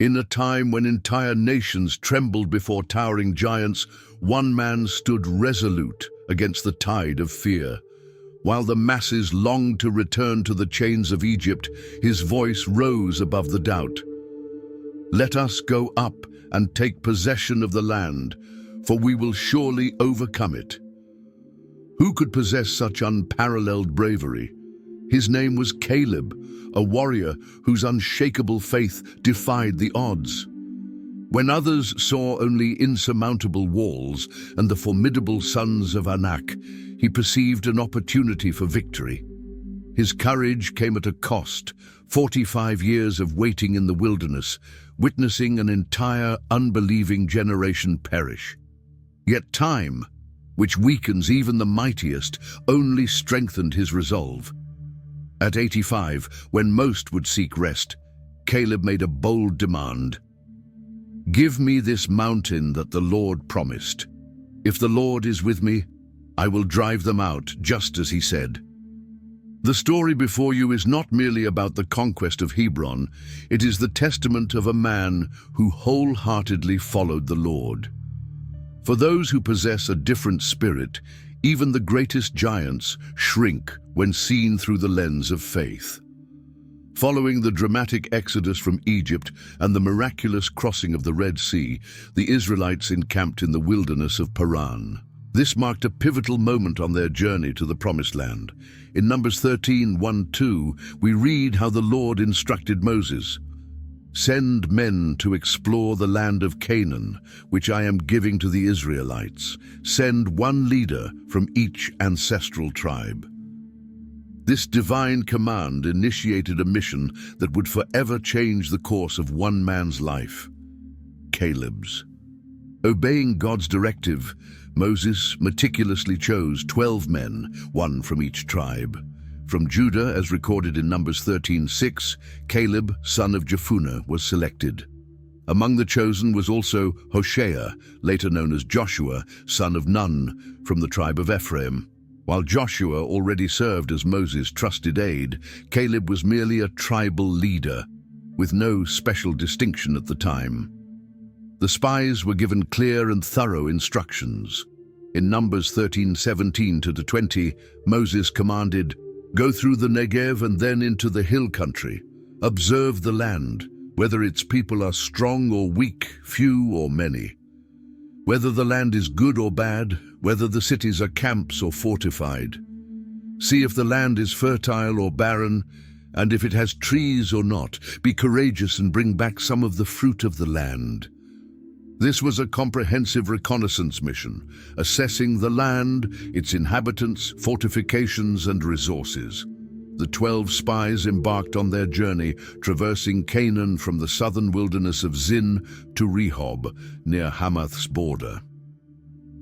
In a time when entire nations trembled before towering giants, one man stood resolute against the tide of fear. While the masses longed to return to the chains of Egypt, his voice rose above the doubt. "Let us go up and take possession of the land, for we will surely overcome it." Who could possess such unparalleled bravery? His name was Caleb, a warrior whose unshakable faith defied the odds. When others saw only insurmountable walls and the formidable sons of Anak, he perceived an opportunity for victory. His courage came at a cost, 45 years of waiting in the wilderness, witnessing an entire unbelieving generation perish. Yet time, which weakens even the mightiest, only strengthened his resolve. At 85, when most would seek rest, Caleb made a bold demand. "Give me this mountain that the Lord promised. If the Lord is with me, I will drive them out, just as he said." The story before you is not merely about the conquest of Hebron, it is the testament of a man who wholeheartedly followed the Lord. For those who possess a different spirit, even the greatest giants shrink when seen through the lens of faith. Following the dramatic exodus from Egypt and the miraculous crossing of the Red Sea, the Israelites encamped in the wilderness of Paran. This marked a pivotal moment on their journey to the Promised Land. In Numbers 13:1-2, we read how the Lord instructed Moses, "Send men to explore the land of Canaan, which I am giving to the Israelites. Send one leader from each ancestral tribe." This divine command initiated a mission that would forever change the course of one man's life: Caleb's. Obeying God's directive, Moses meticulously chose 12 men, one from each tribe. From Judah, as recorded in Numbers 13:6, Caleb, son of Jephunneh, was selected. Among the chosen was also Hoshea, later known as Joshua, son of Nun, from the tribe of Ephraim. While Joshua already served as Moses' trusted aide, Caleb was merely a tribal leader, with no special distinction at the time. The spies were given clear and thorough instructions. In Numbers 13:17-20, Moses commanded, "Go through the Negev and then into the hill country. Observe the land, whether its people are strong or weak, few or many. Whether the land is good or bad, whether the cities are camps or fortified. See if the land is fertile or barren, and if it has trees or not. Be courageous and bring back some of the fruit of the land." This was a comprehensive reconnaissance mission, assessing the land, its inhabitants, fortifications, and resources. The 12 spies embarked on their journey, traversing Canaan from the southern wilderness of Zin to Rehob, near Hamath's border.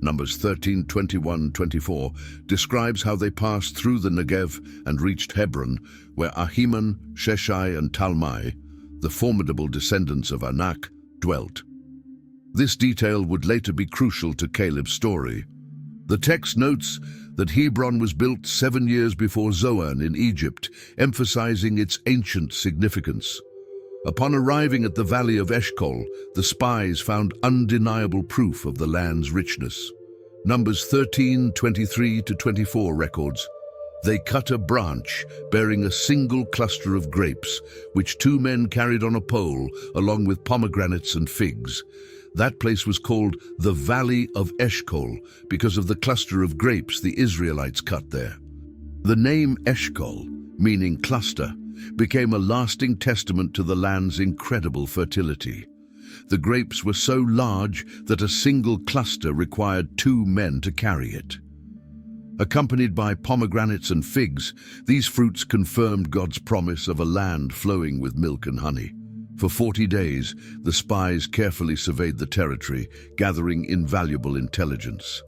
Numbers 13:21-24 describes how they passed through the Negev and reached Hebron, where Ahiman, Sheshai, and Talmai, the formidable descendants of Anak, dwelt. This detail would later be crucial to Caleb's story. The text notes that Hebron was built 7 years before Zoan in Egypt, emphasizing its ancient significance. Upon arriving at the valley of Eshcol, the spies found undeniable proof of the land's richness. Numbers 13:23-24 records, "They cut a branch bearing a single cluster of grapes, which 2 men carried on a pole, along with pomegranates and figs. That place was called the Valley of Eshcol because of the cluster of grapes the Israelites cut there." The name Eshcol, meaning cluster, became a lasting testament to the land's incredible fertility. The grapes were so large that a single cluster required 2 men to carry it. Accompanied by pomegranates and figs, these fruits confirmed God's promise of a land flowing with milk and honey. For 40 days, the spies carefully surveyed the territory, gathering invaluable intelligence.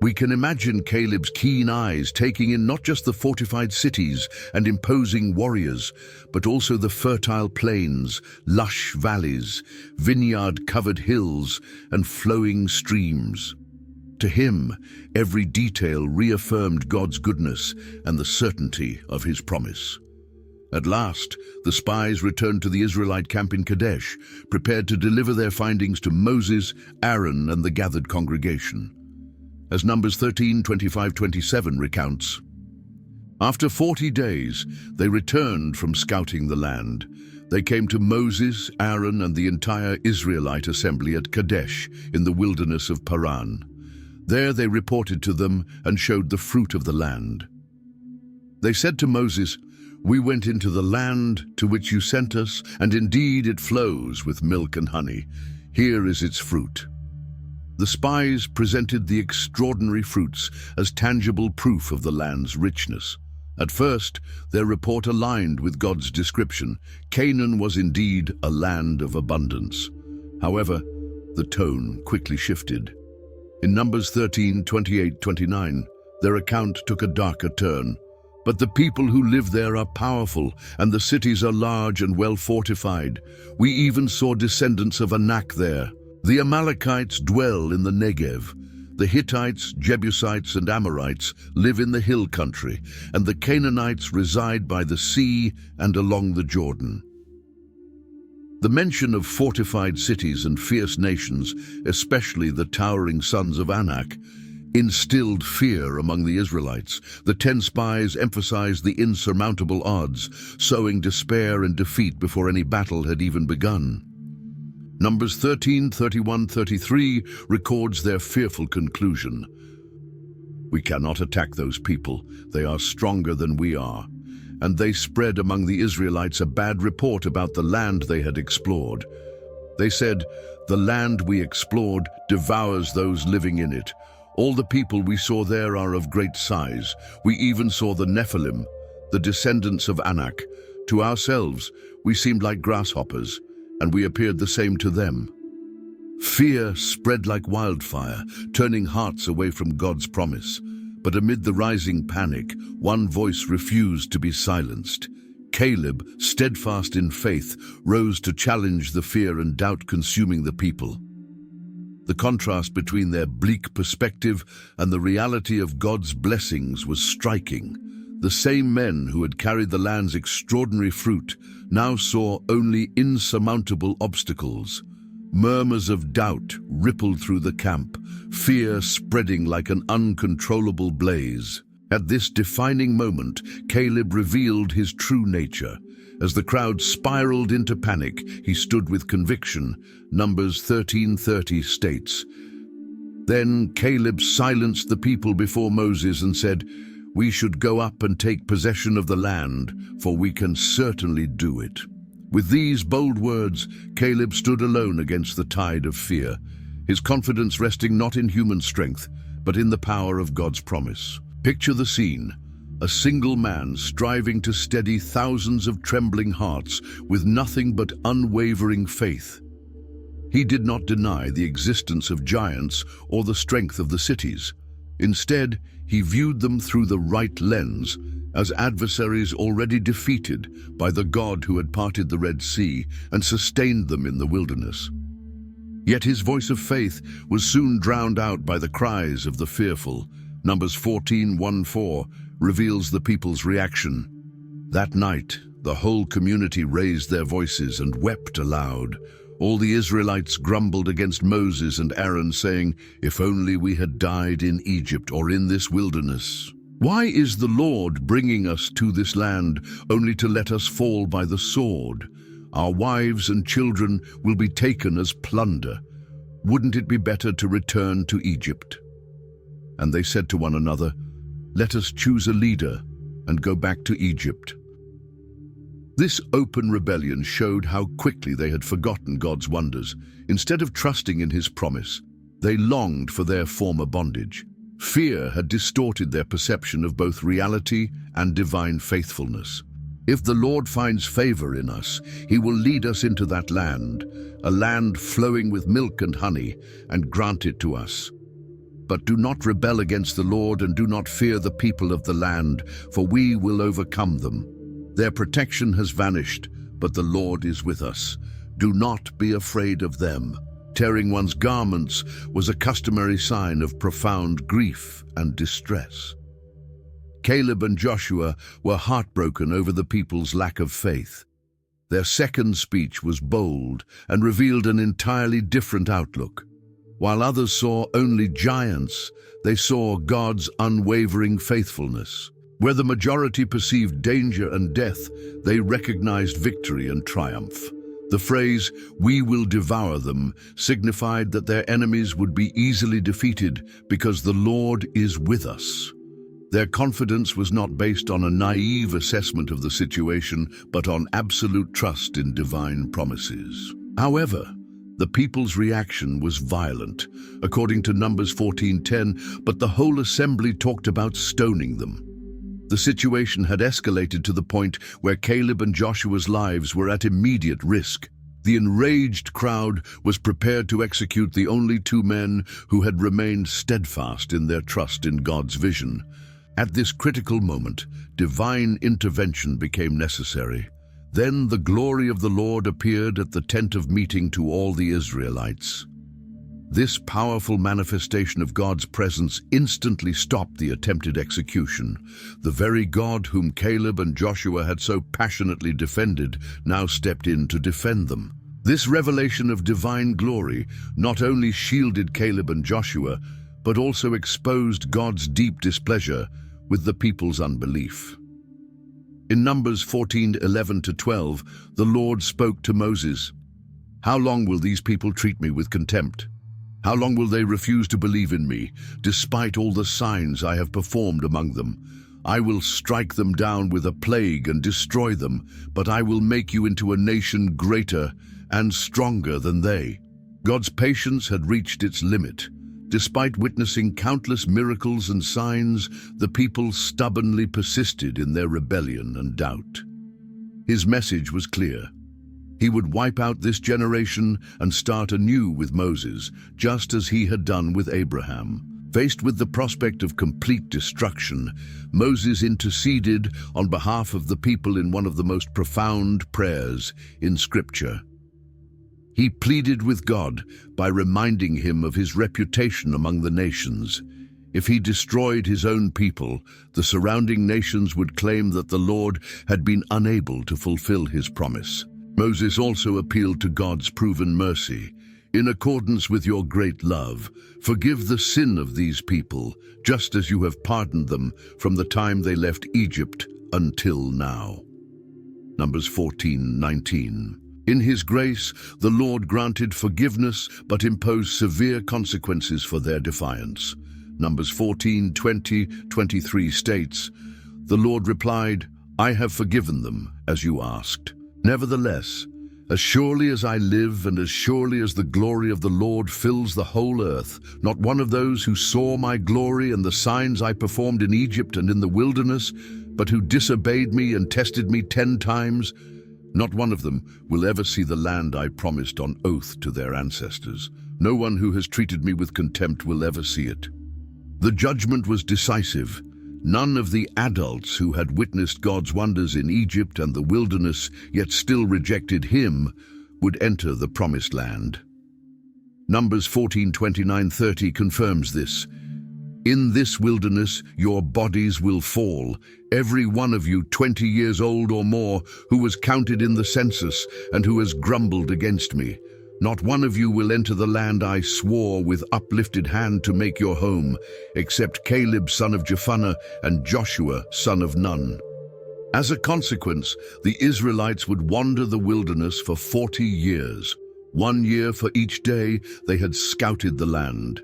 We can imagine Caleb's keen eyes taking in not just the fortified cities and imposing warriors, but also the fertile plains, lush valleys, vineyard-covered hills, and flowing streams. To him, every detail reaffirmed God's goodness and the certainty of his promise. At last, the spies returned to the Israelite camp in Kadesh, prepared to deliver their findings to Moses, Aaron, and the gathered congregation. As Numbers 13:25-27 recounts, after 40 days, they returned from scouting the land. They came to Moses, Aaron, and the entire Israelite assembly at Kadesh in the wilderness of Paran. There they reported to them and showed the fruit of the land. They said to Moses, "We went into the land to which you sent us, and indeed it flows with milk and honey. Here is its fruit." The spies presented the extraordinary fruits as tangible proof of the land's richness. At first, their report aligned with God's description. Canaan was indeed a land of abundance. However, the tone quickly shifted. In Numbers 13:28-29, their account took a darker turn. "But the people who live there are powerful, and the cities are large and well fortified. We even saw descendants of Anak there. The Amalekites dwell in the Negev. The Hittites, Jebusites, and Amorites live in the hill country, and the Canaanites reside by the sea and along the Jordan." The mention of fortified cities and fierce nations, especially the towering sons of Anak, instilled fear among the Israelites. The 10 spies emphasized the insurmountable odds, sowing despair and defeat before any battle had even begun. Numbers 13:31-33 records their fearful conclusion. "We cannot attack those people. They are stronger than we are." And they spread among the Israelites a bad report about the land they had explored. They said, "The land we explored devours those living in it. All the people we saw there are of great size. We even saw the Nephilim, the descendants of Anak. To ourselves, we seemed like grasshoppers, and we appeared the same to them." Fear spread like wildfire, turning hearts away from God's promise. But amid the rising panic, one voice refused to be silenced. Caleb, steadfast in faith, rose to challenge the fear and doubt consuming the people. The contrast between their bleak perspective and the reality of God's blessings was striking. The same men who had carried the land's extraordinary fruit now saw only insurmountable obstacles. Murmurs of doubt rippled through the camp, fear spreading like an uncontrollable blaze. At this defining moment, Caleb revealed his true nature. As the crowd spiraled into panic, he stood with conviction. Numbers 13:30 states, "Then Caleb silenced the people before Moses and said, 'We should go up and take possession of the land, for we can certainly do it.'" With these bold words, Caleb stood alone against the tide of fear, his confidence resting not in human strength, but in the power of God's promise. Picture the scene: a single man striving to steady thousands of trembling hearts with nothing but unwavering faith. He did not deny the existence of giants or the strength of the cities. Instead, he viewed them through the right lens, as adversaries already defeated by the God who had parted the Red Sea and sustained them in the wilderness. Yet his voice of faith was soon drowned out by the cries of the fearful. Numbers 14:1-4 reveals the people's reaction. That night, the whole community raised their voices and wept aloud. All the Israelites grumbled against Moses and Aaron, saying, "If only we had died in Egypt or in this wilderness. Why is the Lord bringing us to this land only to let us fall by the sword? Our wives and children will be taken as plunder. Wouldn't it be better to return to Egypt?" And they said to one another, "Let us choose a leader and go back to Egypt." This open rebellion showed how quickly they had forgotten God's wonders. Instead of trusting in his promise, they longed for their former bondage. Fear had distorted their perception of both reality and divine faithfulness. If the Lord finds favor in us, he will lead us into that land, a land flowing with milk and honey, and grant it to us. But do not rebel against the Lord, and do not fear the people of the land, for we will overcome them. Their protection has vanished, but the Lord is with us. Do not be afraid of them. Tearing one's garments was a customary sign of profound grief and distress. Caleb and Joshua were heartbroken over the people's lack of faith. Their second speech was bold and revealed an entirely different outlook. While others saw only giants, they saw God's unwavering faithfulness. Where the majority perceived danger and death, they recognized victory and triumph. The phrase, "We will devour them," signified that their enemies would be easily defeated because the Lord is with us. Their confidence was not based on a naive assessment of the situation, but on absolute trust in divine promises. However, the people's reaction was violent. According to Numbers 14:10, but the whole assembly talked about stoning them. The situation had escalated to the point where Caleb and Joshua's lives were at immediate risk. The enraged crowd was prepared to execute the only two men who had remained steadfast in their trust in God's vision. At this critical moment, divine intervention became necessary. Then the glory of the Lord appeared at the tent of meeting to all the Israelites. This powerful manifestation of God's presence instantly stopped the attempted execution. The very God whom Caleb and Joshua had so passionately defended now stepped in to defend them. This revelation of divine glory not only shielded Caleb and Joshua, but also exposed God's deep displeasure with the people's unbelief. In Numbers 14:11-12, the Lord spoke to Moses, "How long will these people treat me with contempt? How long will they refuse to believe in me, despite all the signs I have performed among them? I will strike them down with a plague and destroy them, but I will make you into a nation greater and stronger than they." God's patience had reached its limit. Despite witnessing countless miracles and signs, the people stubbornly persisted in their rebellion and doubt. His message was clear. He would wipe out this generation and start anew with Moses, just as he had done with Abraham. Faced with the prospect of complete destruction, Moses interceded on behalf of the people in one of the most profound prayers in Scripture. He pleaded with God by reminding him of his reputation among the nations. If he destroyed his own people, the surrounding nations would claim that the Lord had been unable to fulfill his promise. Moses also appealed to God's proven mercy. "In accordance with your great love, forgive the sin of these people, just as you have pardoned them from the time they left Egypt until now." Numbers 14:19. In his grace, the Lord granted forgiveness but imposed severe consequences for their defiance. Numbers 14:20-23 states, "The Lord replied, 'I have forgiven them, as you asked. Nevertheless, as surely as I live and as surely as the glory of the Lord fills the whole earth, not one of those who saw my glory and the signs I performed in Egypt and in the wilderness, but who disobeyed me and tested me 10 times, not one of them will ever see the land I promised on oath to their ancestors. No one who has treated me with contempt will ever see it.'" The judgment was decisive. None of the adults who had witnessed God's wonders in Egypt and the wilderness, yet still rejected him, would enter the promised land. Numbers 14:29-30 confirms this. "In this wilderness your bodies will fall, every one of you 20 years old or more, who was counted in the census and who has grumbled against me. Not one of you will enter the land I swore with uplifted hand to make your home, except Caleb son of Jephunneh and Joshua son of Nun." As a consequence, the Israelites would wander the wilderness for 40 years. 1 year for each day they had scouted the land.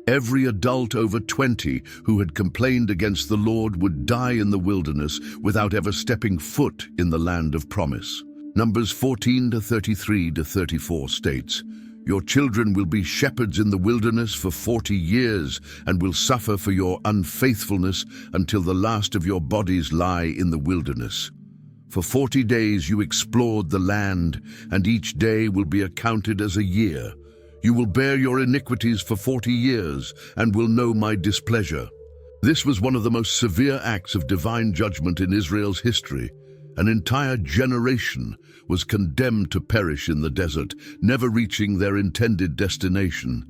Every adult over 20 who had complained against the Lord would die in the wilderness without ever stepping foot in the land of promise. Numbers 14:33-34 states, "Your children will be shepherds in the wilderness for 40 years and will suffer for your unfaithfulness until the last of your bodies lie in the wilderness. For 40 days you explored the land, and each day will be accounted as a year. You will bear your iniquities for 40 years and will know my displeasure." This was one of the most severe acts of divine judgment in Israel's history. An entire generation was condemned to perish in the desert, never reaching their intended destination.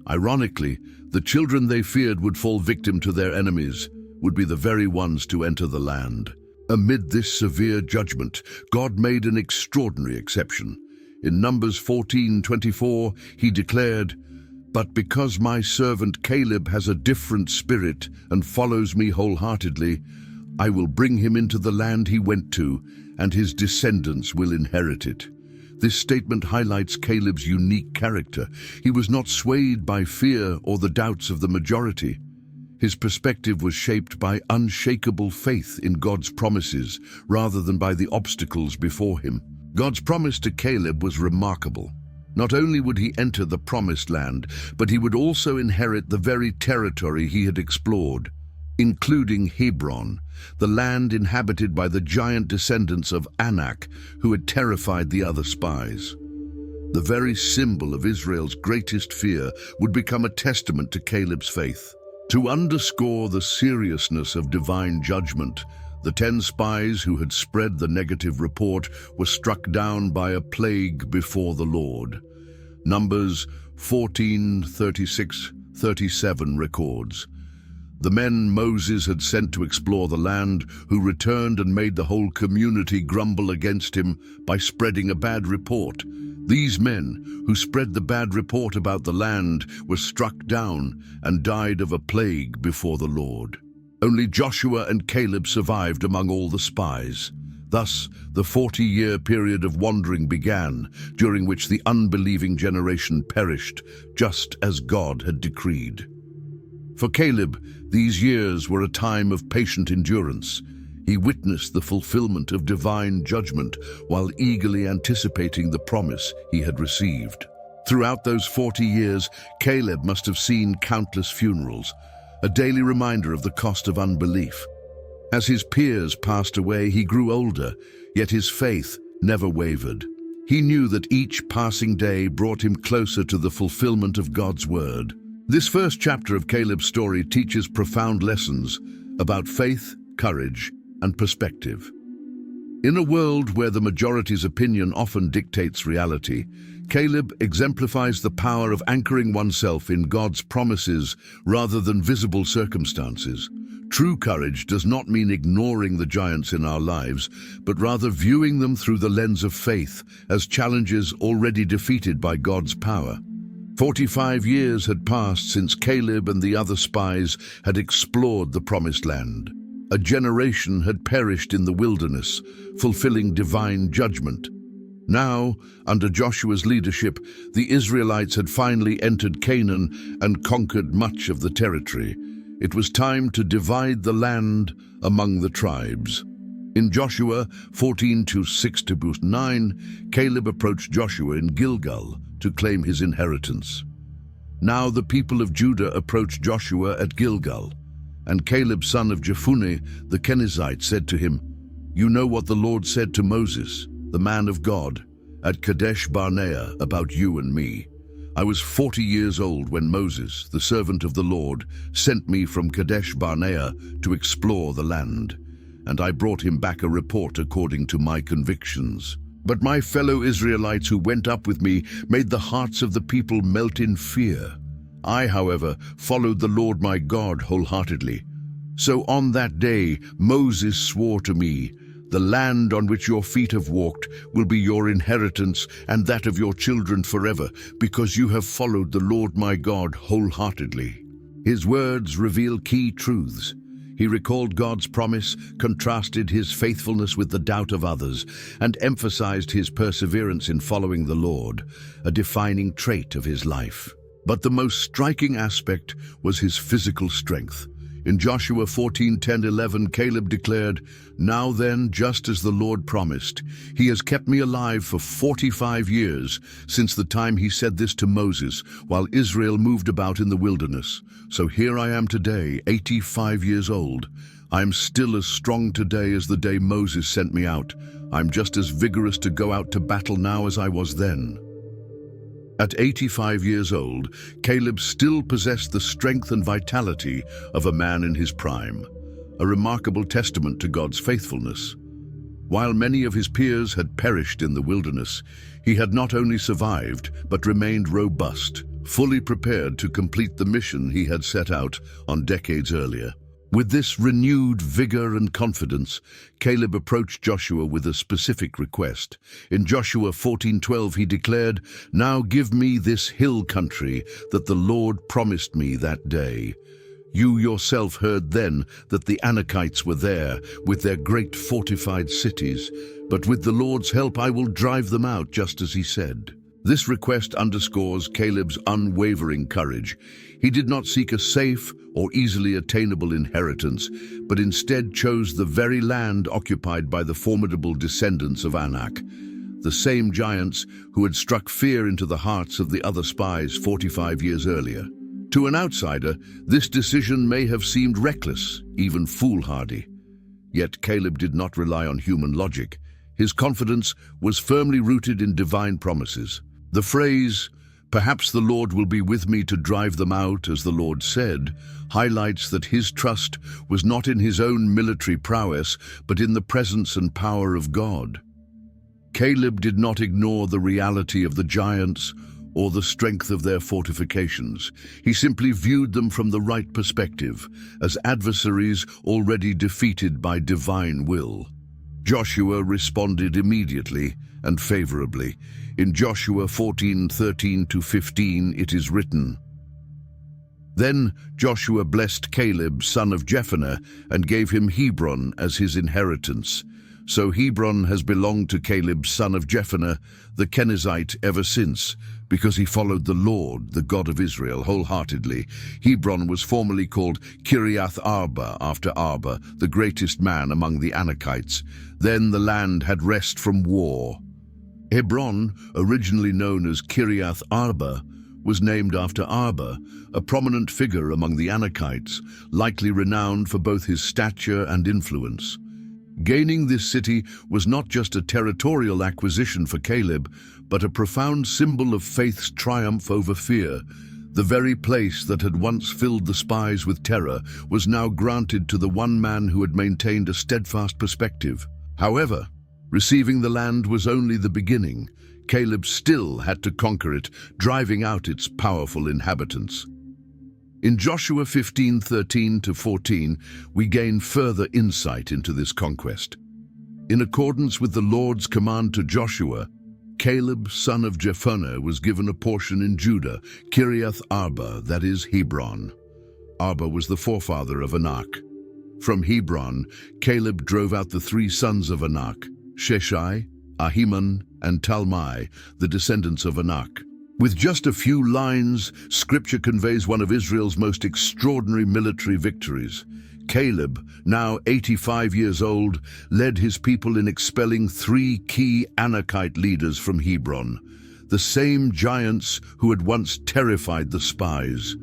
Ironically, the children they feared would fall victim to their enemies, would be the very ones to enter the land. Amid this severe judgment, God made an extraordinary exception. In Numbers 14:24, he declared, "But because my servant Caleb has a different spirit and follows me wholeheartedly, I will bring him into the land he went to, and his descendants will inherit it." This statement highlights Caleb's unique character. He was not swayed by fear or the doubts of the majority. His perspective was shaped by unshakable faith in God's promises rather than by the obstacles before him. God's promise to Caleb was remarkable. Not only would he enter the promised land, but he would also inherit the very territory he had explored, including Hebron, the land inhabited by the giant descendants of Anak who had terrified the other spies. The very symbol of Israel's greatest fear would become a testament to Caleb's faith. To underscore the seriousness of divine judgment, the 10 spies who had spread the negative report were struck down by a plague before the Lord. Numbers 14:36-37 records, "The men Moses had sent to explore the land, who returned and made the whole community grumble against him by spreading a bad report. These men, who spread the bad report about the land, were struck down and died of a plague before the Lord. Only Joshua and Caleb survived among all the spies. Thus, the 40-year period of wandering began, during which the unbelieving generation perished, just as God had decreed." For Caleb, these years were a time of patient endurance. He witnessed the fulfillment of divine judgment while eagerly anticipating the promise he had received. Throughout those 40 years, Caleb must have seen countless funerals, a daily reminder of the cost of unbelief. As his peers passed away, he grew older, yet his faith never wavered. He knew that each passing day brought him closer to the fulfillment of God's word. This first chapter of Caleb's story teaches profound lessons about faith, courage, and perspective. In a world where the majority's opinion often dictates reality, Caleb exemplifies the power of anchoring oneself in God's promises rather than visible circumstances. True courage does not mean ignoring the giants in our lives, but rather viewing them through the lens of faith as challenges already defeated by God's power. 45 years had passed since Caleb and the other spies had explored the promised land. A generation had perished in the wilderness, fulfilling divine judgment. Now, under Joshua's leadership, the Israelites had finally entered Canaan and conquered much of the territory. It was time to divide the land among the tribes. In Joshua 14:6-9, Caleb approached Joshua in Gilgal to claim his inheritance. Now the people of Judah approached Joshua at Gilgal, and Caleb, son of Jephunneh, the Kenizzite, said to him, "You know what the Lord said to Moses, the man of God, at Kadesh Barnea about you and me. I was 40 years old when Moses, the servant of the Lord, sent me from Kadesh Barnea to explore the land, and I brought him back a report according to my convictions. But my fellow Israelites who went up with me made the hearts of the people melt in fear. I, however, followed the Lord my God wholeheartedly. So on that day Moses swore to me, 'The land on which your feet have walked will be your inheritance and that of your children forever, because you have followed the Lord my God wholeheartedly.'" His words reveal key truths. He recalled God's promise, contrasted his faithfulness with the doubt of others, and emphasized his perseverance in following the Lord, a defining trait of his life. But the most striking aspect was his physical strength. In Joshua 14:10-11, Caleb declared, "Now then, just as the Lord promised, he has kept me alive for 45 years, since the time he said this to Moses, while Israel moved about in the wilderness. So here I am today, 85 years old. I am still as strong today as the day Moses sent me out. I'm just as vigorous to go out to battle now as I was then." At 85 years old, Caleb still possessed the strength and vitality of a man in his prime, a remarkable testament to God's faithfulness. While many of his peers had perished in the wilderness, he had not only survived, but remained robust, fully prepared to complete the mission he had set out on decades earlier. With this renewed vigor and confidence, Caleb approached Joshua with a specific request. In Joshua 14:12 he declared, "Now give me this hill country that the Lord promised me that day." You yourself heard then that the Anakites were there, with their great fortified cities, but with the Lord's help I will drive them out, just as he said. This request underscores Caleb's unwavering courage. He did not seek a safe or easily attainable inheritance, but instead chose the very land occupied by the formidable descendants of Anak, the same giants who had struck fear into the hearts of the other spies 45 years earlier. To an outsider, this decision may have seemed reckless, even foolhardy. Yet Caleb did not rely on human logic. His confidence was firmly rooted in divine promises. The phrase, "Perhaps the Lord will be with me to drive them out, as the Lord said," highlights that his trust was not in his own military prowess, but in the presence and power of God. Caleb did not ignore the reality of the giants or the strength of their fortifications. He simply viewed them from the right perspective, as adversaries already defeated by divine will. Joshua responded immediately and favorably. In Joshua 14:13-15 it is written, "Then Joshua blessed Caleb, son of Jephunneh, and gave him Hebron as his inheritance. So Hebron has belonged to Caleb, son of Jephunneh, the Kenizzite, ever since, because he followed the Lord, the God of Israel, wholeheartedly." Hebron was formerly called Kiriath Arba, after Arba, the greatest man among the Anakites. Then the land had rest from war. Hebron, originally known as Kiriath Arba, was named after Arba, a prominent figure among the Anakites, likely renowned for both his stature and influence. Gaining this city was not just a territorial acquisition for Caleb, but a profound symbol of faith's triumph over fear. The very place that had once filled the spies with terror was now granted to the one man who had maintained a steadfast perspective. However, receiving the land was only the beginning. Caleb still had to conquer it, driving out its powerful inhabitants. In Joshua 15:13-14, we gain further insight into this conquest. In accordance with the Lord's command to Joshua, Caleb, son of Jephunneh, was given a portion in Judah, Kiriath Arba, that is, Hebron. Arba was the forefather of Anak. From Hebron, Caleb drove out the three sons of Anak, Sheshai, Ahiman, and Talmai, the descendants of Anak. With just a few lines, Scripture conveys one of Israel's most extraordinary military victories. Caleb, now 85 years old, led his people in expelling three key Anakite leaders from Hebron, the same giants who had once terrified the spies.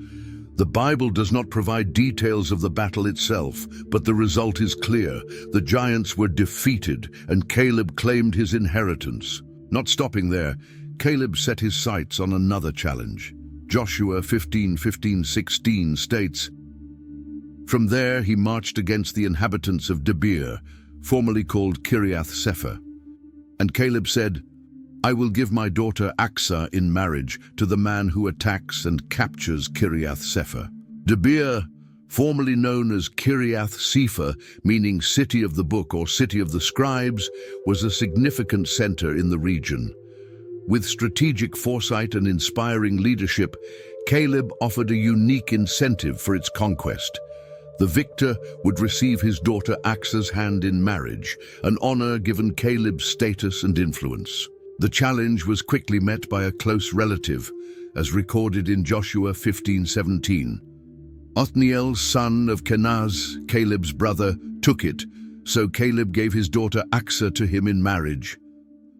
The Bible does not provide details of the battle itself, but the result is clear. The giants were defeated, and Caleb claimed his inheritance. Not stopping there, Caleb set his sights on another challenge. Joshua 15:15-16 states, "From there he marched against the inhabitants of Debir, formerly called Kiriath Sepher. And Caleb said, 'I will give my daughter Aksah in marriage to the man who attacks and captures Kiriath Sepher.' Debir, formerly known as Kiriath Sepher, meaning city of the book or city of the scribes, was a significant center in the region. With strategic foresight and inspiring leadership, Caleb offered a unique incentive for its conquest. The victor would receive his daughter Aksah's hand in marriage, an honor given Caleb's status and influence. The challenge was quickly met by a close relative, as recorded in Joshua 15:17. Othniel, son of Kenaz, Caleb's brother, took it, so Caleb gave his daughter Aksah to him in marriage.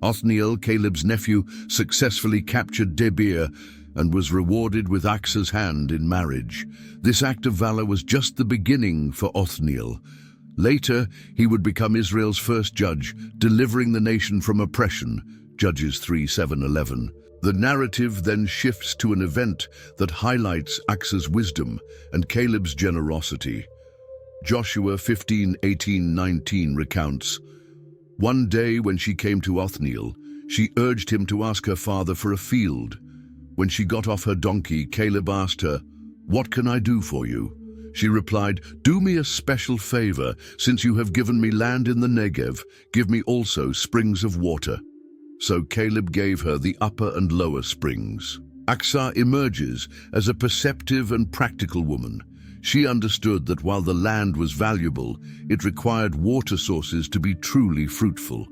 Othniel, Caleb's nephew, successfully captured Debir and was rewarded with Aksah's hand in marriage. This act of valor was just the beginning for Othniel. Later, he would become Israel's first judge, delivering the nation from oppression, Judges 3:7-11. The narrative then shifts to an event that highlights Aksah's wisdom and Caleb's generosity. Joshua 15:18-19 recounts, "One day when she came to Othniel, she urged him to ask her father for a field. When she got off her donkey, Caleb asked her, 'What can I do for you?' She replied, "Do me a special favor. Since you have given me land in the Negev, give me also springs of water." So Caleb gave her the upper and lower springs. Aksah emerges as a perceptive and practical woman. She understood that while the land was valuable, it required water sources to be truly fruitful.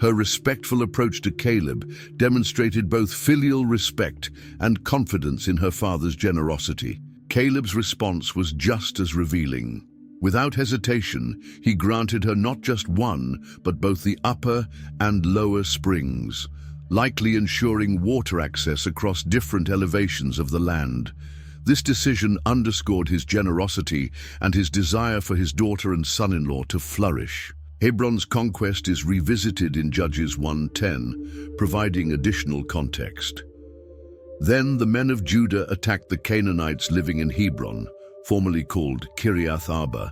Her respectful approach to Caleb demonstrated both filial respect and confidence in her father's generosity. Caleb's response was just as revealing. Without hesitation, he granted her not just one, but both the upper and lower springs, likely ensuring water access across different elevations of the land. This decision underscored his generosity and his desire for his daughter and son-in-law to flourish. Hebron's conquest is revisited in Judges 1:10, providing additional context. Then the men of Judah attacked the Canaanites living in Hebron, formerly called Kiriath Arba,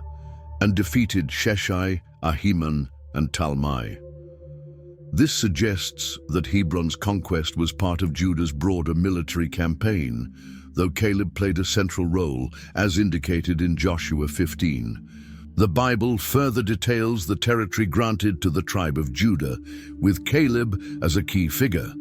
and defeated Sheshai, Ahiman, and Talmai. This suggests that Hebron's conquest was part of Judah's broader military campaign, though Caleb played a central role, as indicated in Joshua 15. The Bible further details the territory granted to the tribe of Judah, with Caleb as a key figure.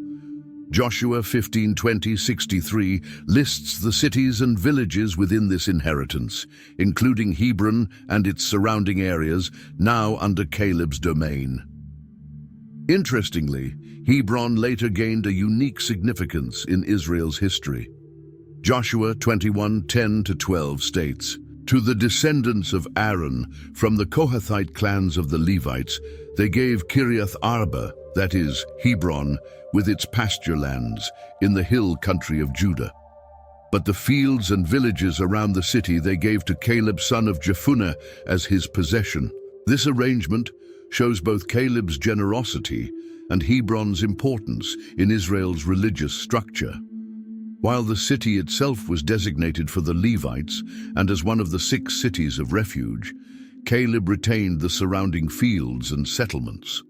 Joshua 15:20-63 lists the cities and villages within this inheritance, including Hebron and its surrounding areas, now under Caleb's domain. Interestingly, Hebron later gained a unique significance in Israel's history. Joshua 21:10-12 states, "To the descendants of Aaron, from the Kohathite clans of the Levites, they gave Kiriath Arba, that is, Hebron, with its pasture lands, in the hill country of Judah. But the fields and villages around the city they gave to Caleb son of Jephunneh as his possession." This arrangement shows both Caleb's generosity and Hebron's importance in Israel's religious structure. While the city itself was designated for the Levites and as one of the 6 cities of refuge, Caleb retained the surrounding fields and settlements.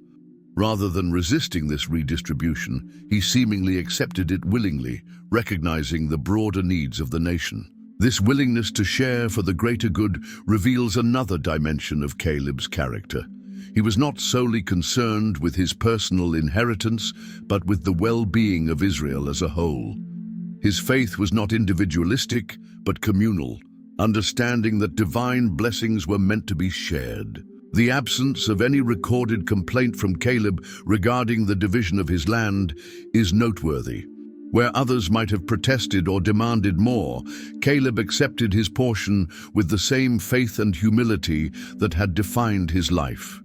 Rather than resisting this redistribution, he seemingly accepted it willingly, recognizing the broader needs of the nation. This willingness to share for the greater good reveals another dimension of Caleb's character. He was not solely concerned with his personal inheritance, but with the well-being of Israel as a whole. His faith was not individualistic, but communal, understanding that divine blessings were meant to be shared. The absence of any recorded complaint from Caleb regarding the division of his land is noteworthy. Where others might have protested or demanded more, Caleb accepted his portion with the same faith and humility that had defined his life.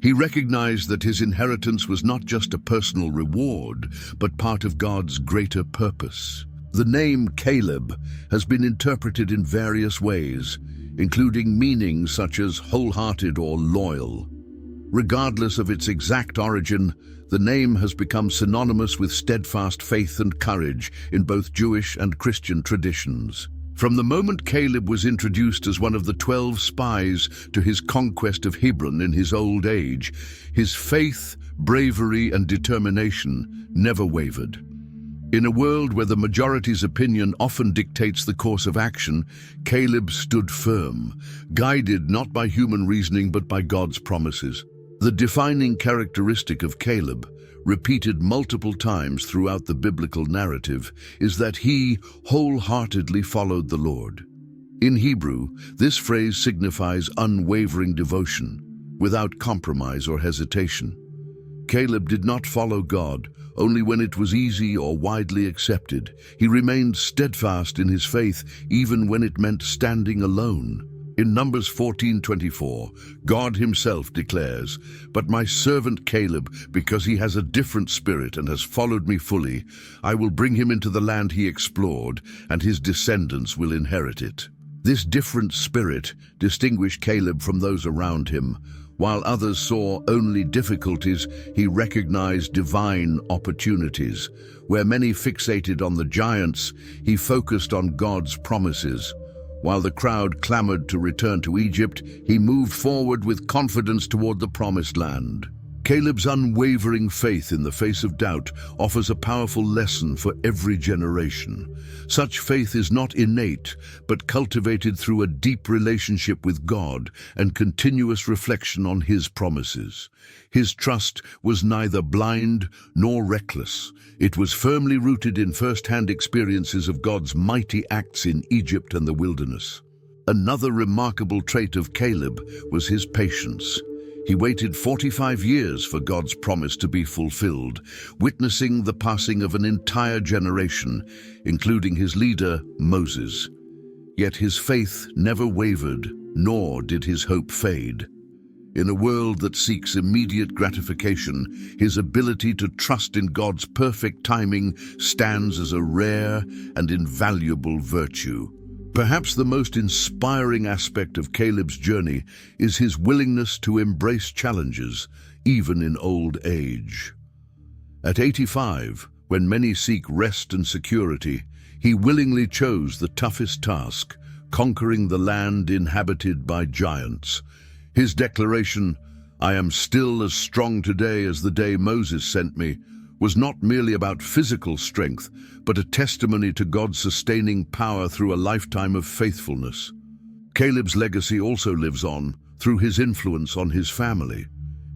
He recognized that his inheritance was not just a personal reward, but part of God's greater purpose. The name Caleb has been interpreted in various ways, including meanings such as wholehearted or loyal. Regardless of its exact origin, the name has become synonymous with steadfast faith and courage in both Jewish and Christian traditions. From the moment Caleb was introduced as one of the 12 spies to his conquest of Hebron in his old age, his faith, bravery, and determination never wavered. In a world where the majority's opinion often dictates the course of action, Caleb stood firm, guided not by human reasoning but by God's promises. The defining characteristic of Caleb, repeated multiple times throughout the biblical narrative, is that he wholeheartedly followed the Lord. In Hebrew, this phrase signifies unwavering devotion, without compromise or hesitation. Caleb did not follow God only when it was easy or widely accepted. He remained steadfast in his faith even when it meant standing alone. In Numbers 14:24, God himself declares, "But my servant Caleb, because he has a different spirit and has followed me fully, I will bring him into the land he explored, and his descendants will inherit it." This different spirit distinguished Caleb from those around him. While others saw only difficulties, he recognized divine opportunities. Where many fixated on the giants, he focused on God's promises. While the crowd clamored to return to Egypt, he moved forward with confidence toward the promised land. Caleb's unwavering faith in the face of doubt offers a powerful lesson for every generation. Such faith is not innate, but cultivated through a deep relationship with God and continuous reflection on His promises. His trust was neither blind nor reckless. It was firmly rooted in first-hand experiences of God's mighty acts in Egypt and the wilderness. Another remarkable trait of Caleb was his patience. He waited 45 years for God's promise to be fulfilled, witnessing the passing of an entire generation, including his leader, Moses. Yet his faith never wavered, nor did his hope fade. In a world that seeks immediate gratification, his ability to trust in God's perfect timing stands as a rare and invaluable virtue. Perhaps the most inspiring aspect of Caleb's journey is his willingness to embrace challenges, even in old age. At 85, when many seek rest and security, he willingly chose the toughest task, conquering the land inhabited by giants. His declaration, "I am still as strong today as the day Moses sent me," was not merely about physical strength, but a testimony to God's sustaining power through a lifetime of faithfulness. Caleb's legacy also lives on through his influence on his family.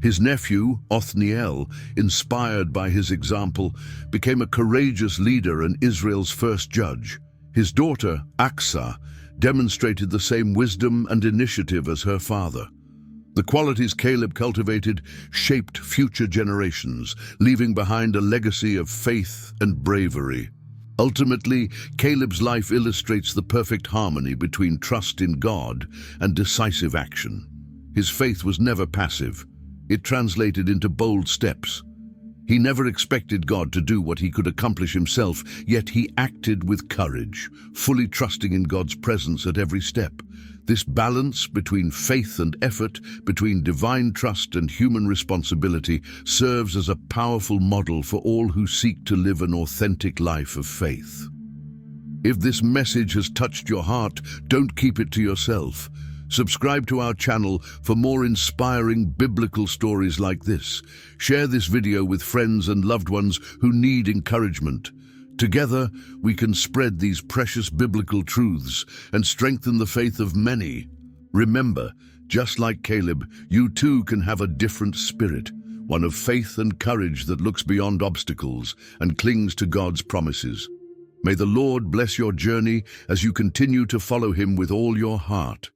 His nephew, Othniel, inspired by his example, became a courageous leader and Israel's first judge. His daughter, Aksa, demonstrated the same wisdom and initiative as her father. The qualities Caleb cultivated shaped future generations, leaving behind a legacy of faith and bravery. Ultimately, Caleb's life illustrates the perfect harmony between trust in God and decisive action. His faith was never passive. It translated into bold steps. He never expected God to do what he could accomplish himself, yet he acted with courage, fully trusting in God's presence at every step. This balance between faith and effort, between divine trust and human responsibility, serves as a powerful model for all who seek to live an authentic life of faith. If this message has touched your heart, don't keep it to yourself. Subscribe to our channel for more inspiring biblical stories like this. Share this video with friends and loved ones who need encouragement. Together, we can spread these precious biblical truths and strengthen the faith of many. Remember, just like Caleb, you too can have a different spirit, one of faith and courage that looks beyond obstacles and clings to God's promises. May the Lord bless your journey as you continue to follow Him with all your heart.